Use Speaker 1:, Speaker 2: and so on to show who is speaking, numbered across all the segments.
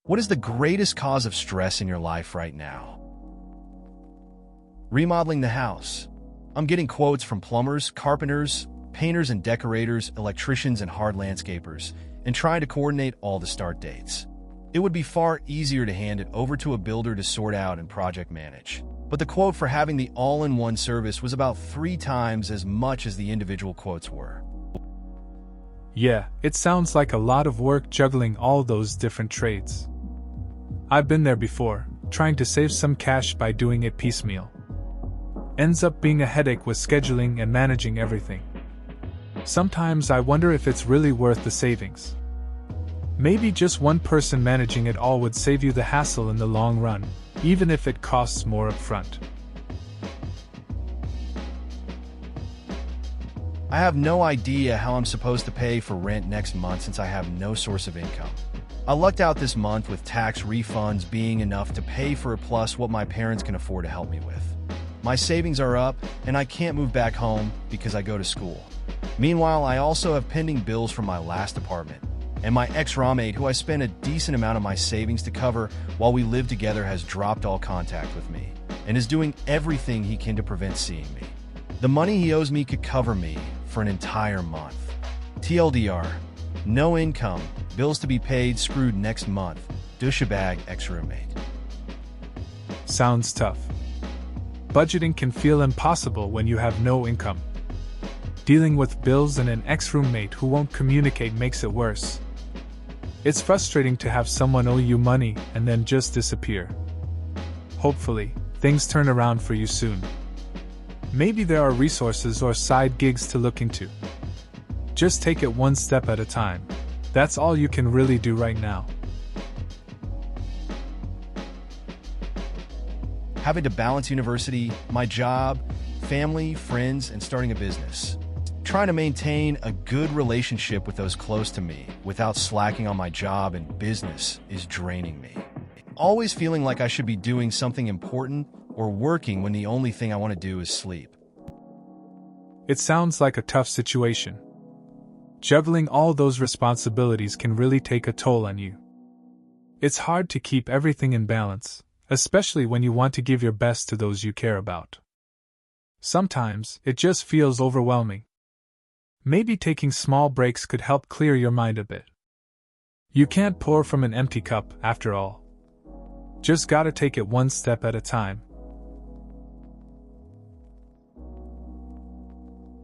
Speaker 1: What is the greatest cause of stress in your life right now? Remodeling the house. I'm getting quotes from plumbers, carpenters, painters and decorators, electricians and hard landscapers, and trying to coordinate all the start dates. It would be far easier to hand it over to a builder to sort out and project manage. But the quote for having the all-in-one service was about 3 times as much as the individual quotes were.
Speaker 2: Yeah, it sounds like a lot of work juggling all those different trades. I've been there before, trying to save some cash by doing it piecemeal. Ends up being a headache with scheduling and managing everything. Sometimes I wonder if it's really worth the savings. Maybe just one person managing it all would save you the hassle in the long run, even if it costs more upfront.
Speaker 1: I have no idea how I'm supposed to pay for rent next month since I have no source of income. I lucked out this month with tax refunds being enough to pay for it plus what my parents can afford to help me with. My savings are up and I can't move back home because I go to school. Meanwhile, I also have pending bills from my last apartment. And my ex-roommate, who I spent a decent amount of my savings to cover while we lived together, has dropped all contact with me and is doing everything he can to prevent seeing me. The money he owes me could cover me for an entire month. TLDR, no income, bills to be paid, screwed next month, douchebag ex-roommate.
Speaker 2: Sounds tough. Budgeting can feel impossible when you have no income. Dealing with bills and an ex-roommate who won't communicate makes it worse. It's frustrating to have someone owe you money and then just disappear. Hopefully, things turn around for you soon. Maybe there are resources or side gigs to look into. Just take it one step at a time. That's all you can really do right now.
Speaker 1: Having to balance university, my job, family, friends, and starting a business. Trying to maintain a good relationship with those close to me without slacking on my job and business is draining me. Always feeling like I should be doing something important or working when the only thing I want to do is sleep.
Speaker 2: It sounds like a tough situation. Juggling all those responsibilities can really take a toll on you. It's hard to keep everything in balance, especially when you want to give your best to those you care about. Sometimes, it just feels overwhelming. Maybe taking small breaks could help clear your mind a bit. You can't pour from an empty cup, after all. Just gotta take it one step at a time.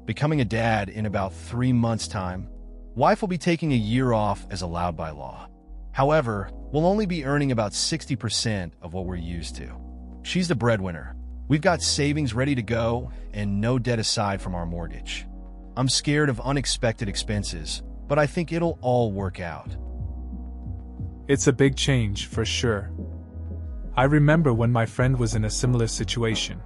Speaker 1: Becoming a dad in about 3 months' time. Wife will be taking a year off as allowed by law. However, we'll only be earning about 60% of what we're used to. She's the breadwinner. We've got savings ready to go and no debt aside from our mortgage. I'm scared of unexpected expenses, but I think it'll all work out.
Speaker 2: It's a big change, for sure. I remember when my friend was in a similar situation.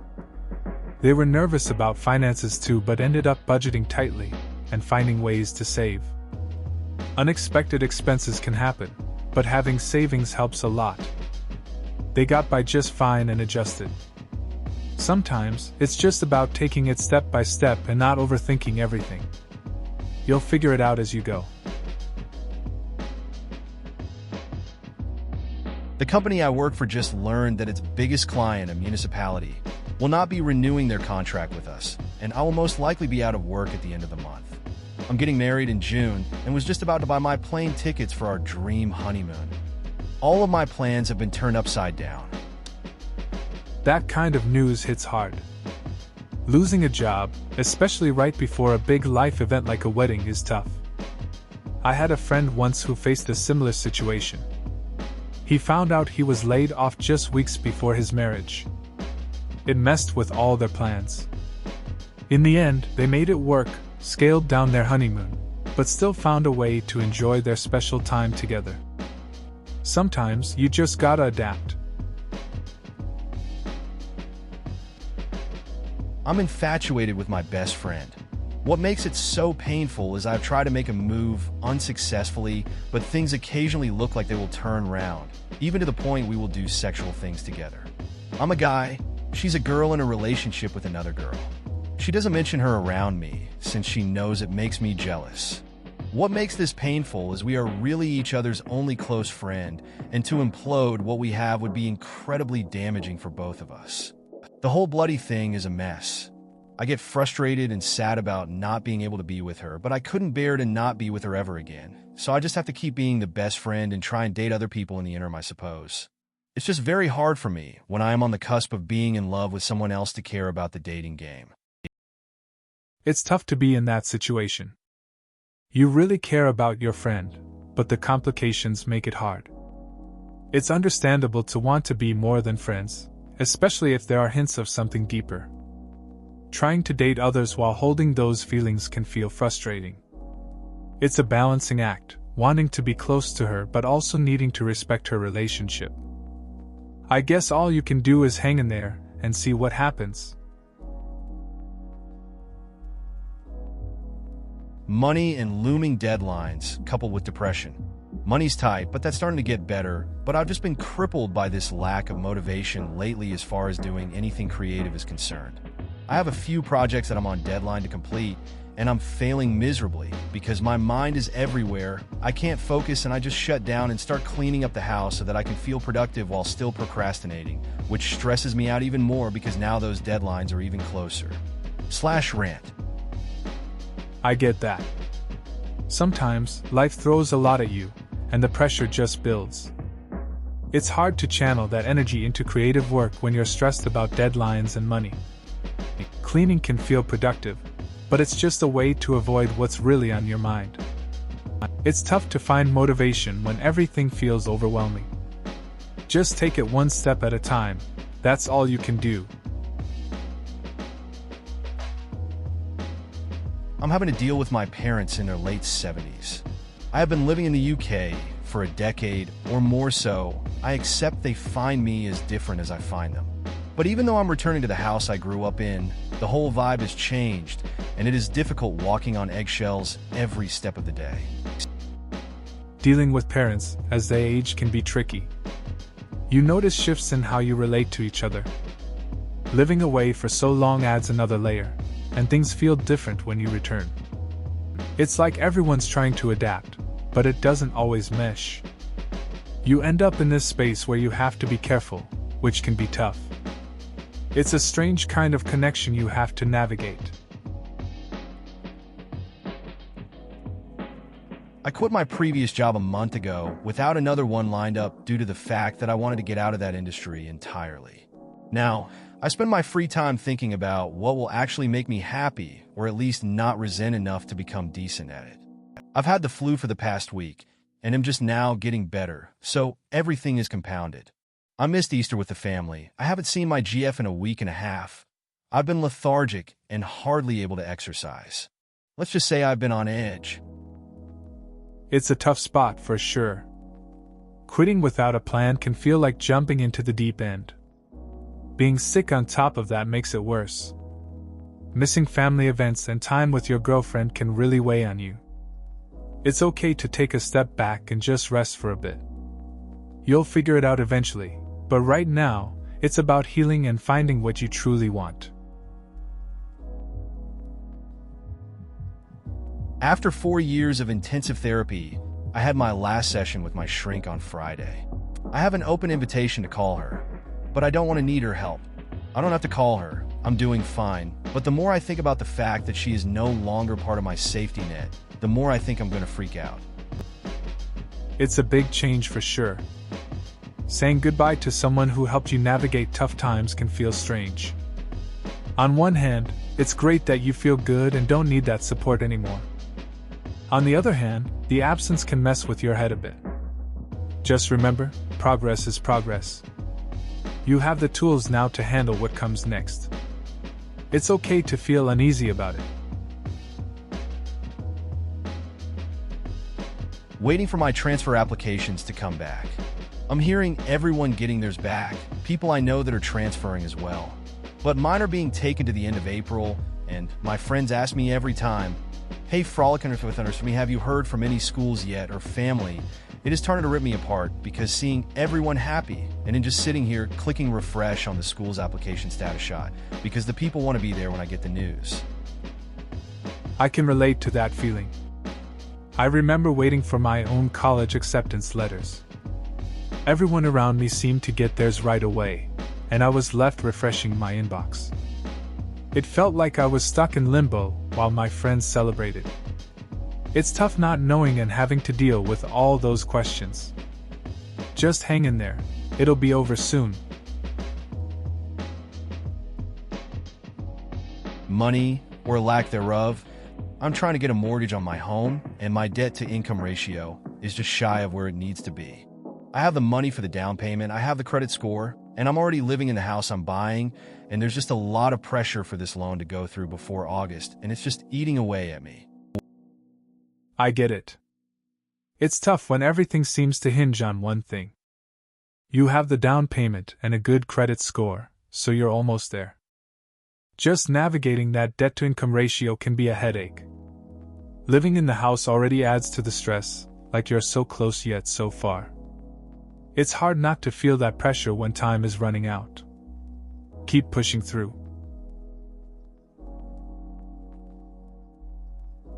Speaker 2: They were nervous about finances too, but ended up budgeting tightly and finding ways to save. Unexpected expenses can happen, but having savings helps a lot. They got by just fine and adjusted. Sometimes, it's just about taking it step by step and not overthinking everything. You'll figure it out as you go.
Speaker 1: The company I work for just learned that its biggest client, a municipality, will not be renewing their contract with us, and I will most likely be out of work at the end of the month. I'm getting married in June and was just about to buy my plane tickets for our dream honeymoon. All of my plans have been turned upside down.
Speaker 2: That kind of news hits hard. Losing a job, especially right before a big life event like a wedding, is tough. I had a friend once who faced a similar situation. He found out he was laid off just weeks before his marriage. It messed with all their plans. In the end, they made it work, scaled down their honeymoon, but still found a way to enjoy their special time together. Sometimes you just gotta adapt.
Speaker 1: I'm infatuated with my best friend. What makes it so painful is I've tried to make a move unsuccessfully, but things occasionally look like they will turn round, even to the point we will do sexual things together. I'm a guy, she's a girl in a relationship with another girl. She doesn't mention her around me, since she knows it makes me jealous. What makes this painful is we are really each other's only close friend, and to implode what we have would be incredibly damaging for both of us. The whole bloody thing is a mess. I get frustrated and sad about not being able to be with her, but I couldn't bear to not be with her ever again. So I just have to keep being the best friend and try and date other people in the interim, I suppose. It's just very hard for me when I am on the cusp of being in love with someone else to care about the dating game.
Speaker 2: It's tough to be in that situation. You really care about your friend, but the complications make it hard. It's understandable to want to be more than friends, especially if there are hints of something deeper. Trying to date others while holding those feelings can feel frustrating. It's a balancing act, wanting to be close to her but also needing to respect her relationship. I guess all you can do is hang in there and see what happens.
Speaker 1: Money and looming deadlines, coupled with depression. Money's tight, but that's starting to get better, but I've just been crippled by this lack of motivation lately as far as doing anything creative is concerned. I have a few projects that I'm on deadline to complete, and I'm failing miserably because my mind is everywhere. I can't focus and I just shut down and start cleaning up the house so that I can feel productive while still procrastinating, which stresses me out even more because now those deadlines are even closer. /rant.
Speaker 2: I get that. Sometimes, life throws a lot at you, and the pressure just builds. It's hard to channel that energy into creative work when you're stressed about deadlines and money. Cleaning can feel productive, but it's just a way to avoid what's really on your mind. It's tough to find motivation when everything feels overwhelming. Just take it one step at a time, that's all you can do.
Speaker 1: I'm having to deal with my parents in their late 70s. I have been living in the UK for a decade or more so. I accept they find me as different as I find them. But even though I'm returning to the house I grew up in, the whole vibe has changed, and it is difficult walking on eggshells every step of the day.
Speaker 2: Dealing with parents as they age can be tricky. You notice shifts in how you relate to each other. Living away for so long adds another layer, and things feel different when you return. It's like everyone's trying to adapt, but it doesn't always mesh. You end up in this space where you have to be careful, which can be tough. It's a strange kind of connection you have to navigate.
Speaker 1: I quit my previous job a month ago without another one lined up due to the fact that I wanted to get out of that industry entirely. Now, I spend my free time thinking about what will actually make me happy or at least not resent enough to become decent at it. I've had the flu for the past week and am just now getting better, so everything is compounded. I missed Easter with the family. I haven't seen my GF in a week and a half. I've been lethargic and hardly able to exercise. Let's just say I've been on edge.
Speaker 2: It's a tough spot for sure. Quitting without a plan can feel like jumping into the deep end. Being sick on top of that makes it worse. Missing family events and time with your girlfriend can really weigh on you. It's okay to take a step back and just rest for a bit. You'll figure it out eventually, but right now, it's about healing and finding what you truly want.
Speaker 1: After 4 years of intensive therapy, I had my last session with my shrink on Friday. I have an open invitation to call her, but I don't want to need her help. I don't have to call her. I'm doing fine. But the more I think about the fact that she is no longer part of my safety net, the more I think I'm going to freak out.
Speaker 2: It's a big change for sure. Saying goodbye to someone who helped you navigate tough times can feel strange. On one hand, it's great that you feel good and don't need that support anymore. On the other hand, the absence can mess with your head a bit. Just remember, progress is progress. You have the tools now to handle what comes next. It's okay to feel uneasy about it.
Speaker 1: Waiting for my transfer applications to come back. I'm hearing everyone getting theirs back, people I know that are transferring as well. But mine are being taken to the end of April, and my friends ask me every time, "Hey, Frolicking with Us, have you heard from any schools yet or family?" It is starting to rip me apart because seeing everyone happy and then just sitting here clicking refresh on the school's application status shot because the people want to be there when I get the news.
Speaker 2: I can relate to that feeling. I remember waiting for my own college acceptance letters. Everyone around me seemed to get theirs right away, and I was left refreshing my inbox. It felt like I was stuck in limbo while my friends celebrated. It's tough not knowing and having to deal with all those questions. Just hang in there, it'll be over soon.
Speaker 1: Money, or lack thereof. I'm trying to get a mortgage on my home, and my debt-to-income ratio is just shy of where it needs to be. I have the money for the down payment, I have the credit score, and I'm already living in the house I'm buying, and there's just a lot of pressure for this loan to go through before August, and it's just eating away at me.
Speaker 2: I get it. It's tough when everything seems to hinge on one thing. You have the down payment and a good credit score, so you're almost there. Just navigating that debt-to-income ratio can be a headache. Living in the house already adds to the stress, like you're so close yet so far. It's hard not to feel that pressure when time is running out. Keep pushing through.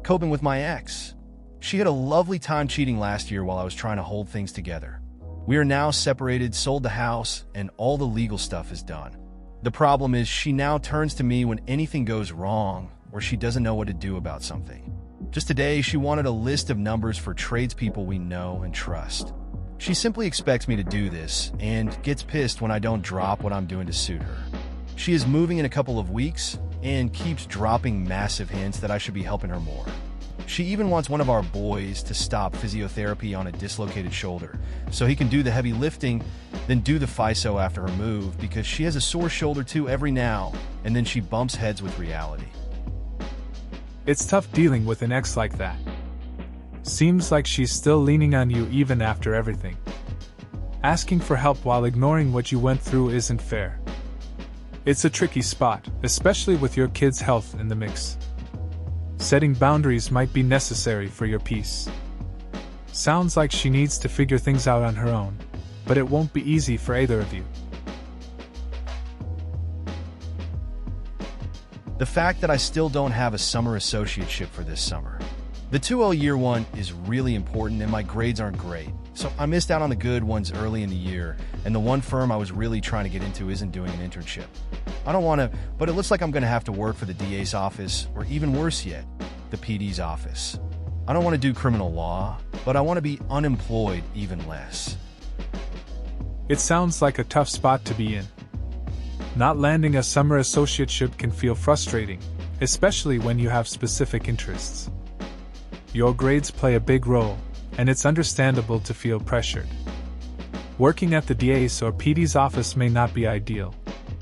Speaker 1: Coping with my ex. She had a lovely time cheating last year while I was trying to hold things together. We are now separated, sold the house, and all the legal stuff is done. The problem is she now turns to me when anything goes wrong or she doesn't know what to do about something. Just today, she wanted a list of numbers for tradespeople we know and trust. She simply expects me to do this and gets pissed when I don't drop what I'm doing to suit her. She is moving in a couple of weeks and keeps dropping massive hints that I should be helping her more. She even wants one of our boys to stop physiotherapy on a dislocated shoulder so he can do the heavy lifting, then do the FISO after her move because she has a sore shoulder too every now and then she bumps heads with reality.
Speaker 2: It's tough dealing with an ex like that. Seems like she's still leaning on you even after everything. Asking for help while ignoring what you went through isn't fair. It's a tricky spot, especially with your kid's health in the mix. Setting boundaries might be necessary for your peace. Sounds like she needs to figure things out on her own, but it won't be easy for either of you.
Speaker 1: The fact that I still don't have a summer associateship for this summer. The 2L year one is really important and my grades aren't great, so I missed out on the good ones early in the year, and the one firm I was really trying to get into isn't doing an internship. I don't want to, but it looks like I'm going to have to work for the DA's office, or even worse yet, the PD's office. I don't want to do criminal law, but I want to be unemployed even less.
Speaker 2: It sounds like a tough spot to be in. Not landing a summer associateship can feel frustrating, especially when you have specific interests. Your grades play a big role, and it's understandable to feel pressured. Working at the DA's or PD's office may not be ideal,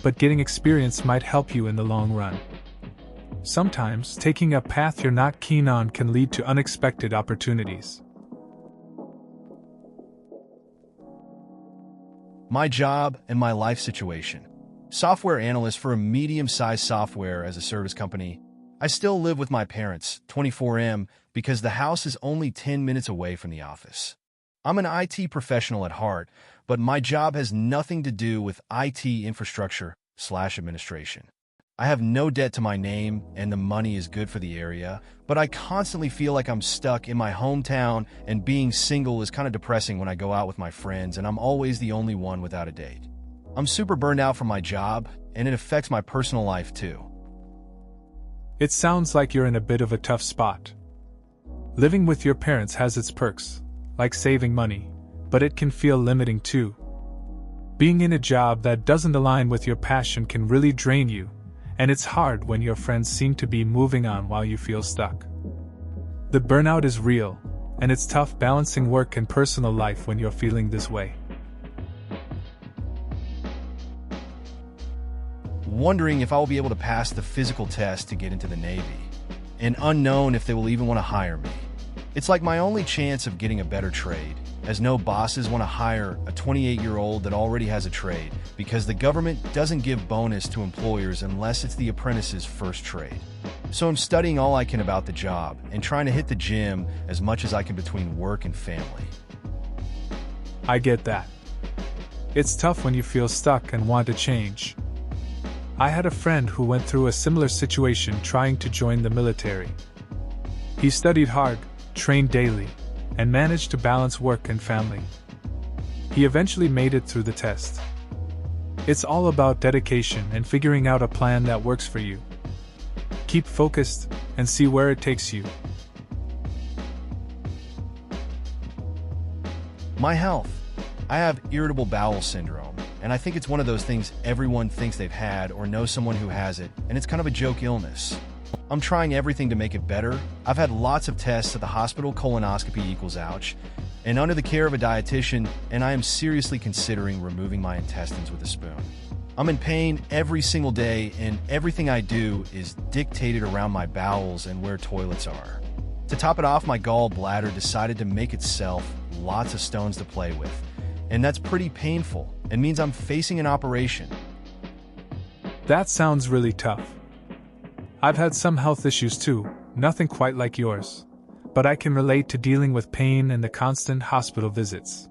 Speaker 2: but getting experience might help you in the long run. Sometimes, taking a path you're not keen on can lead to unexpected opportunities.
Speaker 1: My job and my life situation. Software analyst for a medium-sized software as a service company. I still live with my parents, 24M, because the house is only 10 minutes away from the office. I'm an IT professional at heart, but my job has nothing to do with IT infrastructure/administration. I have no debt to my name, and the money is good for the area, but I constantly feel like I'm stuck in my hometown, and being single is kind of depressing when I go out with my friends, and I'm always the only one without a date. I'm super burned out from my job, and it affects my personal life too.
Speaker 2: It sounds like you're in a bit of a tough spot. Living with your parents has its perks, like saving money, but it can feel limiting too. Being in a job that doesn't align with your passion can really drain you, and it's hard when your friends seem to be moving on while you feel stuck. The burnout is real, and it's tough balancing work and personal life when you're feeling this way.
Speaker 1: Wondering if I will be able to pass the physical test to get into the Navy, and unknown if they will even want to hire me. It's like my only chance of getting a better trade, as no bosses want to hire a 28-year-old that already has a trade, because the government doesn't give bonus to employers unless it's the apprentice's first trade. So I'm studying all I can about the job and trying to hit the gym as much as I can between work and family.
Speaker 2: I get that. It's tough when you feel stuck and want to change. I had a friend who went through a similar situation trying to join the military. He studied hard, trained daily, and managed to balance work and family. He eventually made it through the test. It's all about dedication and figuring out a plan that works for you. Keep focused and see where it takes you.
Speaker 1: My health. I have irritable bowel syndrome, and I think it's one of those things everyone thinks they've had or knows someone who has it, and it's kind of a joke illness. I'm trying everything to make it better. I've had lots of tests at the hospital, colonoscopy equals ouch, and under the care of a dietitian, and I am seriously considering removing my intestines with a spoon. I'm in pain every single day, and everything I do is dictated around my bowels and where toilets are. To top it off, my gallbladder decided to make itself lots of stones to play with, and that's pretty painful and means I'm facing an operation.
Speaker 2: That sounds really tough. I've had some health issues too, nothing quite like yours, but I can relate to dealing with pain and the constant hospital visits.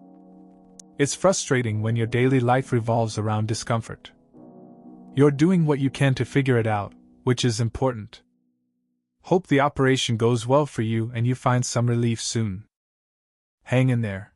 Speaker 2: It's frustrating when your daily life revolves around discomfort. You're doing what you can to figure it out, which is important. Hope the operation goes well for you and you find some relief soon. Hang in there.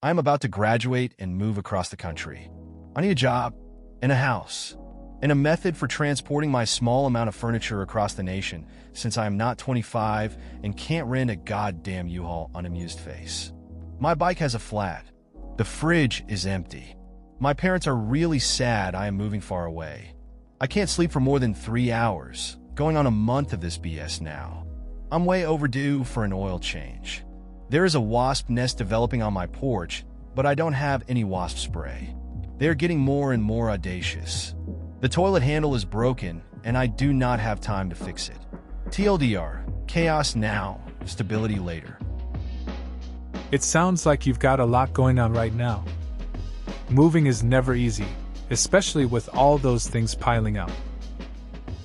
Speaker 1: I'm about to graduate and move across the country. I need a job, and a house, and a method for transporting my small amount of furniture across the nation, since I am not 25 and can't rent a goddamn U-Haul unamused face. My bike has a flat. The fridge is empty. My parents are really sad I am moving far away. I can't sleep for more than 3 hours, going on a month of this BS now. I'm way overdue for an oil change. There is a wasp nest developing on my porch, but I don't have any wasp spray. They are getting more and more audacious. The toilet handle is broken, and I do not have time to fix it. TLDR, chaos now, stability later.
Speaker 2: It sounds like you've got a lot going on right now. Moving is never easy, especially with all those things piling up.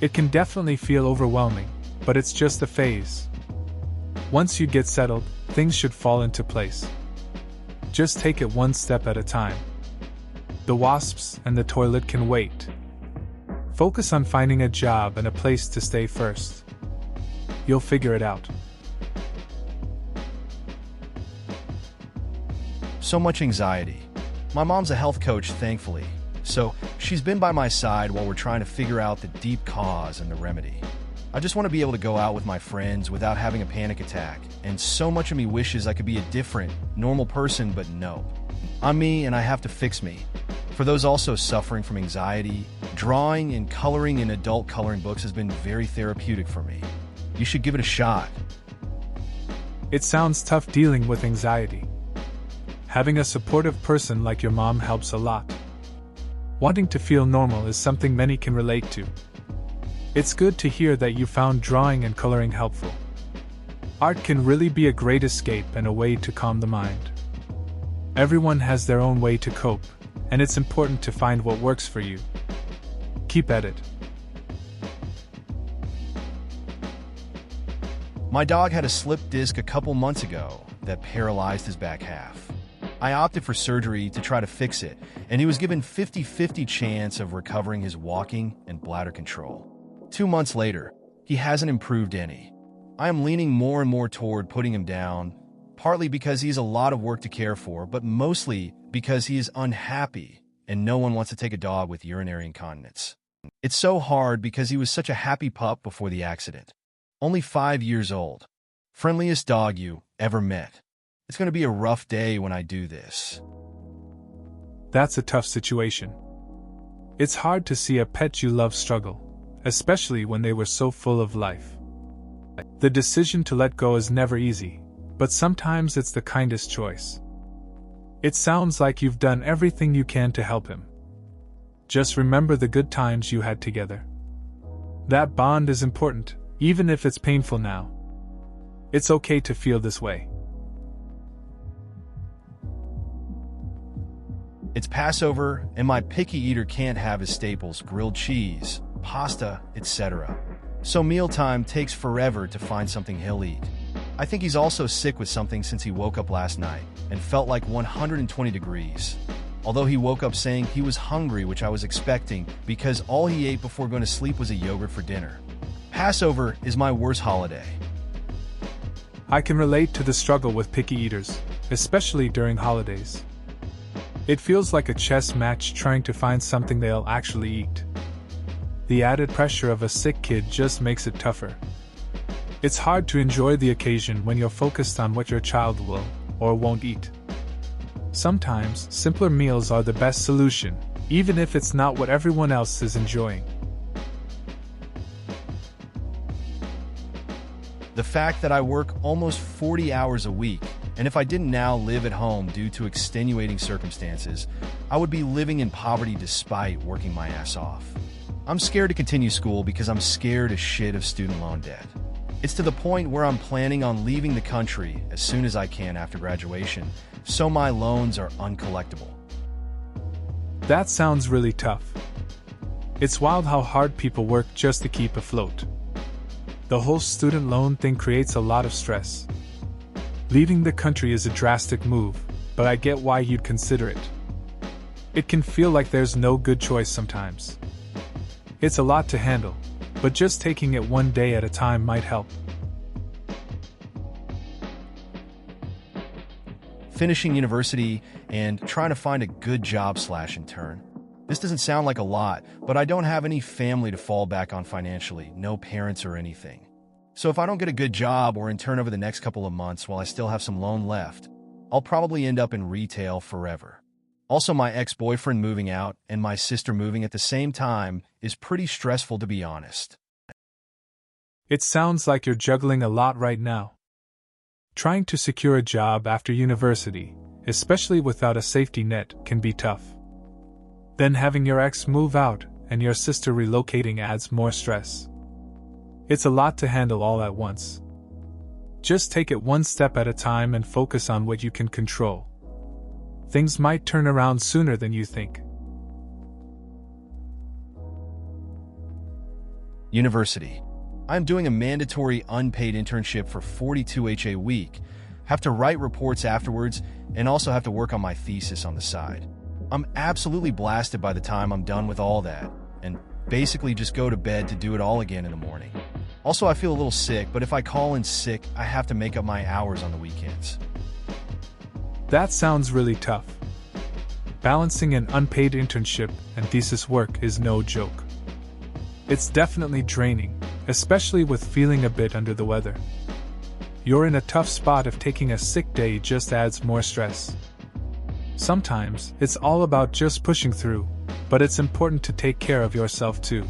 Speaker 2: It can definitely feel overwhelming, but it's just a phase. Once you get settled, things should fall into place. Just take it one step at a time. The wasps and the toilet can wait. Focus on finding a job and a place to stay first. You'll figure it out.
Speaker 1: So much anxiety. My mom's a health coach, thankfully, so she's been by my side while we're trying to figure out the deep cause and the remedy. I just want to be able to go out with my friends without having a panic attack, and so much of me wishes I could be a different, normal person, but no. I'm me and I have to fix me. For those also suffering from anxiety, drawing and coloring in adult coloring books has been very therapeutic for me. You should give it a shot.
Speaker 2: It sounds tough dealing with anxiety. Having a supportive person like your mom helps a lot. Wanting to feel normal is something many can relate to. It's good to hear that you found drawing and coloring helpful. Art can really be a great escape and a way to calm the mind. Everyone has their own way to cope, and it's important to find what works for you. Keep at it.
Speaker 1: My dog had a slipped disc a couple months ago that paralyzed his back half. I opted for surgery to try to fix it, and he was given 50-50 chance of recovering his walking and bladder control. 2 months later, he hasn't improved any. I am leaning more and more toward putting him down, partly because he's a lot of work to care for, but mostly because he is unhappy and no one wants to take a dog with urinary incontinence. It's so hard because he was such a happy pup before the accident. Only 5 years old. Friendliest dog you ever met. It's going to be a rough day when I do this.
Speaker 2: That's a tough situation. It's hard to see a pet you love struggle, especially when they were so full of life. The decision to let go is never easy, but sometimes it's the kindest choice. It sounds like you've done everything you can to help him. Just remember the good times you had together. That bond is important, even if it's painful now. It's okay to feel this way.
Speaker 1: It's Passover, and my picky eater can't have his staples, grilled cheese, pasta, etc. So mealtime takes forever to find something he'll eat. I think he's also sick with something since he woke up last night and felt like 120 degrees. Although he woke up saying he was hungry, which I was expecting because all he ate before going to sleep was a yogurt for dinner. Passover is my worst holiday.
Speaker 2: I can relate to the struggle with picky eaters, especially during holidays. It feels like a chess match trying to find something they'll actually eat. The added pressure of a sick kid just makes it tougher. It's hard to enjoy the occasion when you're focused on what your child will or won't eat. Sometimes, simpler meals are the best solution, even if it's not what everyone else is enjoying.
Speaker 1: The fact that I work almost 40 hours a week, and if I didn't now live at home due to extenuating circumstances, I would be living in poverty despite working my ass off. I'm scared to continue school because I'm scared as shit of student loan debt. It's to the point where I'm planning on leaving the country as soon as I can after graduation, so my loans are uncollectible.
Speaker 2: That sounds really tough. It's wild how hard people work just to keep afloat. The whole student loan thing creates a lot of stress. Leaving the country is a drastic move, but I get why you'd consider it. It can feel like there's no good choice sometimes. It's a lot to handle, but just taking it one day at a time might help.
Speaker 1: Finishing university and trying to find a good job/intern. This doesn't sound like a lot, but I don't have any family to fall back on financially, no parents or anything. So if I don't get a good job or intern over the next couple of months while I still have some loan left, I'll probably end up in retail forever. Also, my ex-boyfriend moving out and my sister moving at the same time is pretty stressful, to be honest.
Speaker 2: It sounds like you're juggling a lot right now. Trying to secure a job after university, especially without a safety net, can be tough. Then having your ex move out and your sister relocating adds more stress. It's a lot to handle all at once. Just take it one step at a time and focus on what you can control. Things might turn around sooner than you think.
Speaker 1: University. I'm doing a mandatory unpaid internship for 42 a week, have to write reports afterwards, and also have to work on my thesis on the side. I'm absolutely blasted by the time I'm done with all that, and basically just go to bed to do it all again in the morning. Also, I feel a little sick, but if I call in sick, I have to make up my hours on the weekends.
Speaker 2: That sounds really tough. Balancing an unpaid internship and thesis work is no joke. It's definitely draining, especially with feeling a bit under the weather. You're in a tough spot if taking a sick day just adds more stress. Sometimes, it's all about just pushing through, but it's important to take care of yourself too.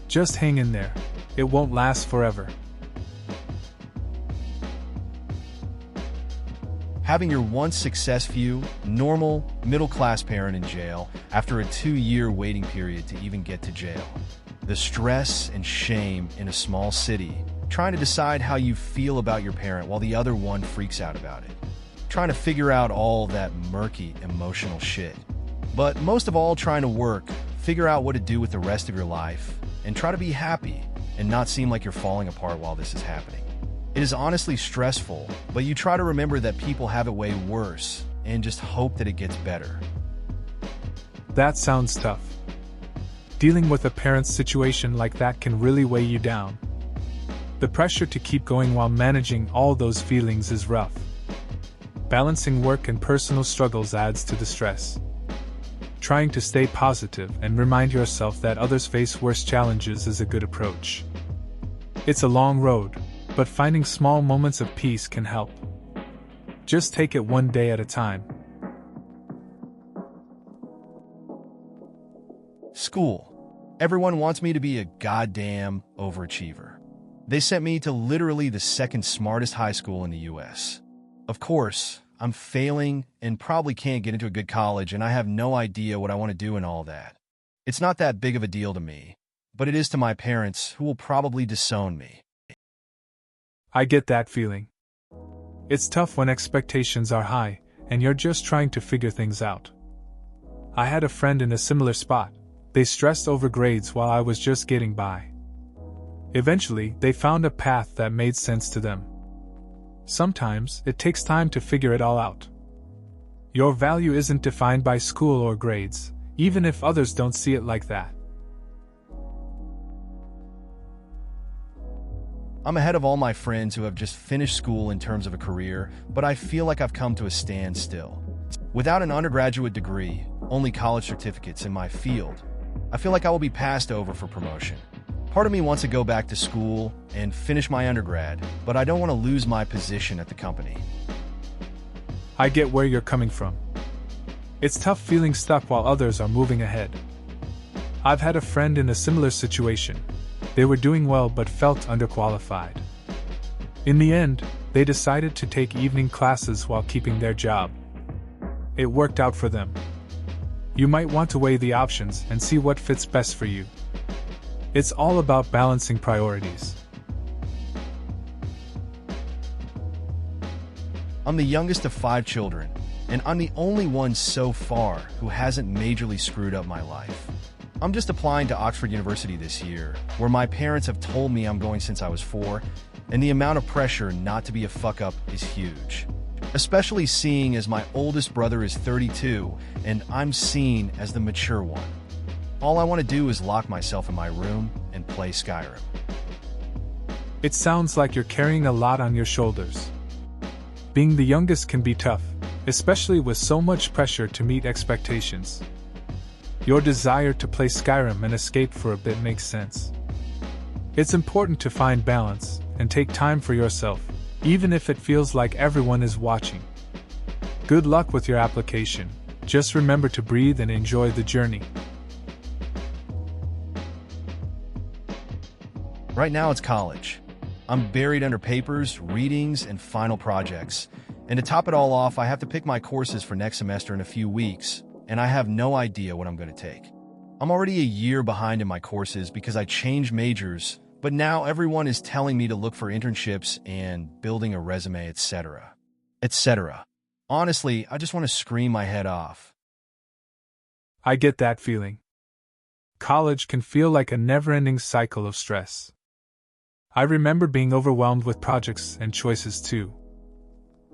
Speaker 2: Just hang in there. It won't last forever.
Speaker 1: Having your once successful, normal, middle-class parent in jail after a 2-year waiting period to even get to jail. The stress and shame in a small city, trying to decide how you feel about your parent while the other one freaks out about it. Trying to figure out all that murky, emotional shit. But most of all, trying to work, figure out what to do with the rest of your life, and try to be happy and not seem like you're falling apart while this is happening. It is honestly stressful, but you try to remember that people have it way worse and just hope that it gets better.
Speaker 2: That sounds tough. Dealing with a parent's situation like that can really weigh you down. The pressure to keep going while managing all those feelings is rough. Balancing work and personal struggles adds to the stress. Trying to stay positive and remind yourself that others face worse challenges is a good approach. It's a long road, but finding small moments of peace can help. Just take it one day at a time.
Speaker 1: School. Everyone wants me to be a goddamn overachiever. They sent me to literally the second smartest high school in the US. Of course, I'm failing and probably can't get into a good college, and I have no idea what I want to do and all that. It's not that big of a deal to me, but it is to my parents, who will probably disown me.
Speaker 2: I get that feeling. It's tough when expectations are high, and you're just trying to figure things out. I had a friend in a similar spot. They stressed over grades while I was just getting by. Eventually, they found a path that made sense to them. Sometimes, it takes time to figure it all out. Your value isn't defined by school or grades, even if others don't see it like that.
Speaker 1: I'm ahead of all my friends who have just finished school in terms of a career, but I feel like I've come to a standstill. Without an undergraduate degree, only college certificates in my field, I feel like I will be passed over for promotion. Part of me wants to go back to school and finish my undergrad, but I don't want to lose my position at the company.
Speaker 2: I get where you're coming from. It's tough feeling stuck while others are moving ahead. I've had a friend in a similar situation. They were doing well but felt underqualified. In the end, they decided to take evening classes while keeping their job. It worked out for them. You might want to weigh the options and see what fits best for you. It's all about balancing priorities.
Speaker 1: I'm the youngest of 5 children, and I'm the only one so far who hasn't majorly screwed up my life. I'm just applying to Oxford University this year, where my parents have told me I'm going since I was 4, and the amount of pressure not to be a fuck-up is huge. Especially seeing as my oldest brother is 32, and I'm seen as the mature one. All I want to do is lock myself in my room and play Skyrim.
Speaker 2: It sounds like you're carrying a lot on your shoulders. Being the youngest can be tough, especially with so much pressure to meet expectations. Your desire to play Skyrim and escape for a bit makes sense. It's important to find balance and take time for yourself, even if it feels like everyone is watching. Good luck with your application. Just remember to breathe and enjoy the journey.
Speaker 1: Right now it's college. I'm buried under papers, readings, and final projects. And to top it all off, I have to pick my courses for next semester in a few weeks, and I have no idea what I'm going to take. I'm already a year behind in my courses because I changed majors, but now everyone is telling me to look for internships and building a resume, etc. etc. Honestly, I just want to scream my head off.
Speaker 2: I get that feeling. College can feel like a never-ending cycle of stress. I remember being overwhelmed with projects and choices too.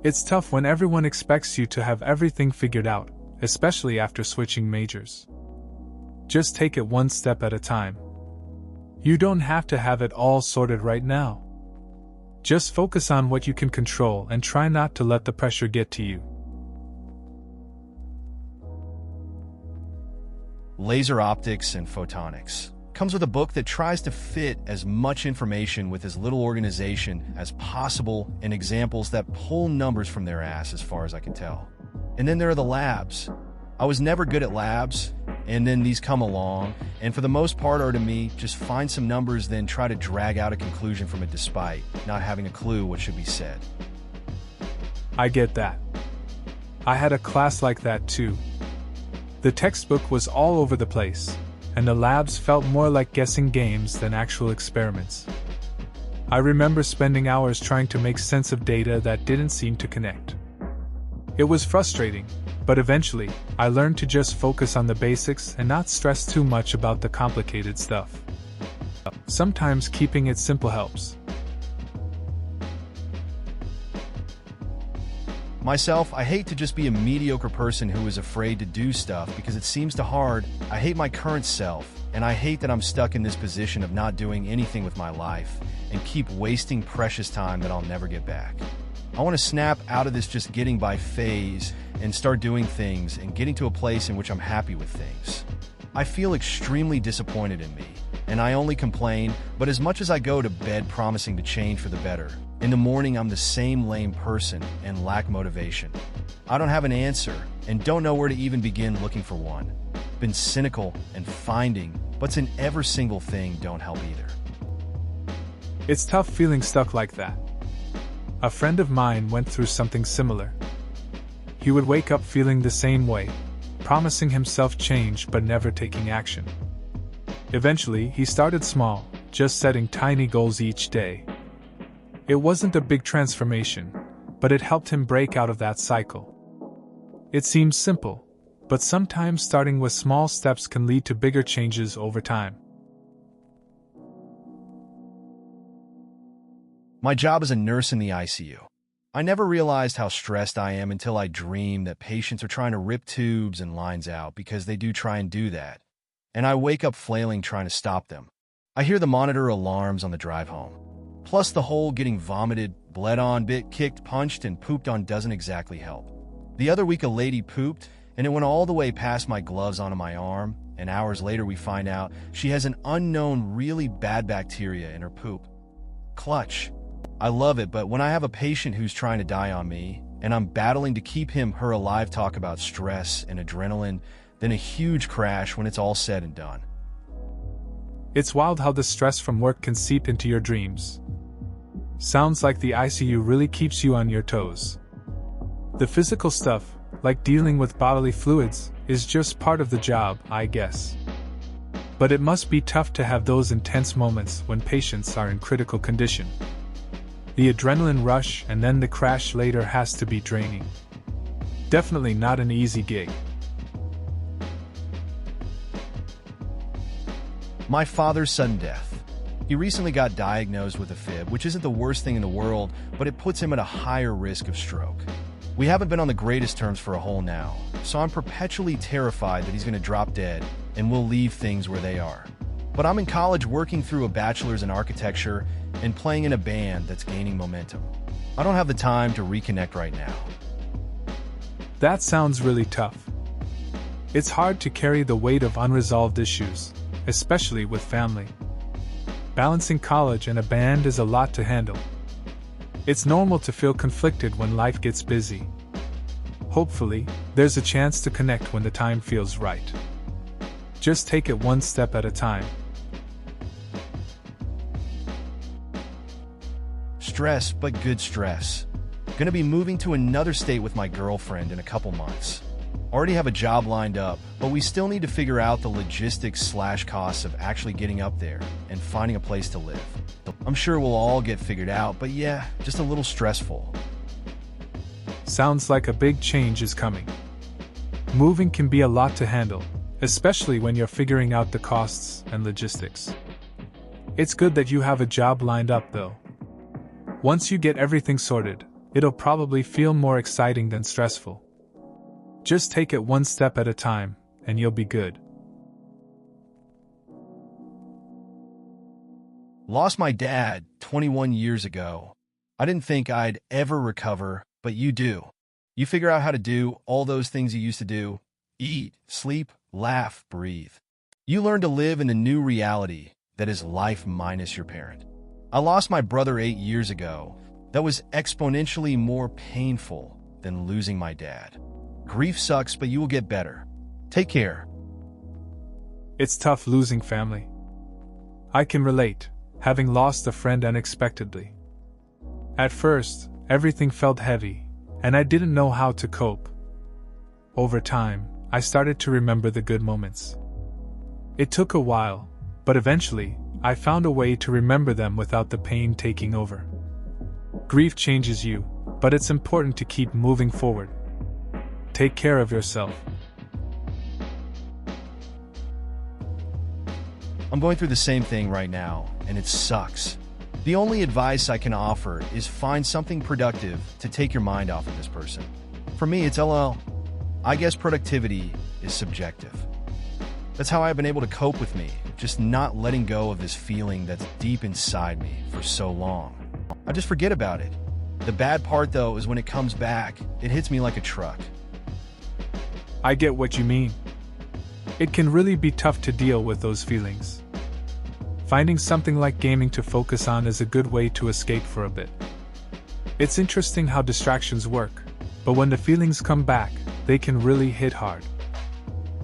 Speaker 2: It's tough when everyone expects you to have everything figured out, especially after switching majors. Just take it one step at a time. You don't have to have it all sorted right now. Just focus on what you can control and try not to let the pressure get to you.
Speaker 1: Laser optics and photonics comes with a book that tries to fit as much information with as little organization as possible and examples that pull numbers from their ass as far as I can tell. And then there are the labs. I was never good at labs, and then these come along, and for the most part are to me, just find some numbers then try to drag out a conclusion from it despite not having a clue what should be said.
Speaker 2: I get that. I had a class like that too. The textbook was all over the place, and the labs felt more like guessing games than actual experiments. I remember spending hours trying to make sense of data that didn't seem to connect. It was frustrating, but eventually, I learned to just focus on the basics and not stress too much about the complicated stuff. Sometimes keeping it simple helps.
Speaker 1: Myself, I hate to just be a mediocre person who is afraid to do stuff because it seems too hard. I hate my current self, and I hate that I'm stuck in this position of not doing anything with my life and keep wasting precious time that I'll never get back. I want to snap out of this just getting by phase and start doing things and getting to a place in which I'm happy with things. I feel extremely disappointed in me, and I only complain, but as much as I go to bed promising to change for the better, in the morning I'm the same lame person and lack motivation. I don't have an answer and don't know where to even begin looking for one. Been cynical and finding but's in every single thing don't help either.
Speaker 2: It's tough feeling stuck like that. A friend of mine went through something similar. He would wake up feeling the same way, promising himself change but never taking action. Eventually, he started small, just setting tiny goals each day. It wasn't a big transformation, but it helped him break out of that cycle. It seems simple, but sometimes starting with small steps can lead to bigger changes over time.
Speaker 1: My job is a nurse in the ICU. I never realized how stressed I am until I dream that patients are trying to rip tubes and lines out because they do try and do that. And I wake up flailing trying to stop them. I hear the monitor alarms on the drive home. Plus the whole getting vomited, bled on bit, kicked, punched, and pooped on doesn't exactly help. The other week a lady pooped, and it went all the way past my gloves onto my arm, and hours later we find out she has an unknown really bad bacteria in her poop. Clutch. I love it, but when I have a patient who's trying to die on me, and I'm battling to keep her alive, talk about stress and adrenaline, then a huge crash when it's all said and done.
Speaker 2: It's wild how the stress from work can seep into your dreams. Sounds like the ICU really keeps you on your toes. The physical stuff, like dealing with bodily fluids, is just part of the job, I guess. But it must be tough to have those intense moments when patients are in critical condition. The adrenaline rush and then the crash later has to be draining. Definitely not an easy gig.
Speaker 1: My father's sudden death. He recently got diagnosed with AFib, which isn't the worst thing in the world, but it puts him at a higher risk of stroke. We haven't been on the greatest terms for a whole now, so I'm perpetually terrified that he's going to drop dead and we'll leave things where they are. But I'm in college working through a bachelor's in architecture and playing in a band that's gaining momentum. I don't have the time to reconnect right now.
Speaker 2: That sounds really tough. It's hard to carry the weight of unresolved issues, especially with family. Balancing college and a band is a lot to handle. It's normal to feel conflicted when life gets busy. Hopefully, there's a chance to connect when the time feels right. Just take it one step at a time.
Speaker 1: Stress, but good stress. Gonna be moving to another state with my girlfriend in a couple months. Already have a job lined up, but we still need to figure out the logistics/costs of actually getting up there and finding a place to live. I'm sure we'll all get figured out, but yeah, just a little stressful.
Speaker 2: Sounds like a big change is coming. Moving can be a lot to handle, especially when you're figuring out the costs and logistics. It's good that you have a job lined up though. Once you get everything sorted, it'll probably feel more exciting than stressful. Just take it one step at a time, and you'll be good.
Speaker 1: Lost my dad 21 years ago. I didn't think I'd ever recover, but you do. You figure out how to do all those things you used to do. Eat, sleep, laugh, breathe. You learn to live in the new reality that is life minus your parent. I lost my brother 8 years ago. That was exponentially more painful than losing my dad. Grief sucks, but you will get better. Take care.
Speaker 2: It's tough losing family. I can relate, having lost a friend unexpectedly. At first, everything felt heavy, and I didn't know how to cope. Over time, I started to remember the good moments. It took a while, but eventually, I found a way to remember them without the pain taking over. Grief changes you, but it's important to keep moving forward. Take care of yourself.
Speaker 1: I'm going through the same thing right now, and it sucks. The only advice I can offer is find something productive to take your mind off of this person. For me, it's LOL. I guess productivity is subjective. That's how I've been able to cope with me, just not letting go of this feeling that's deep inside me for so long. I just forget about it. The bad part, though, is when it comes back, it hits me like a truck.
Speaker 2: I get what you mean. It can really be tough to deal with those feelings. Finding something like gaming to focus on is a good way to escape for a bit. It's interesting how distractions work, but when the feelings come back, they can really hit hard.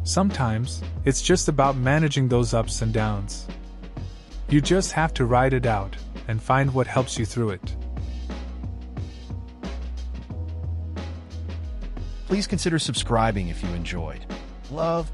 Speaker 2: Sometimes, it's just about managing those ups and downs. You just have to ride it out and find what helps you through it.
Speaker 1: Please consider subscribing if you enjoyed. Love.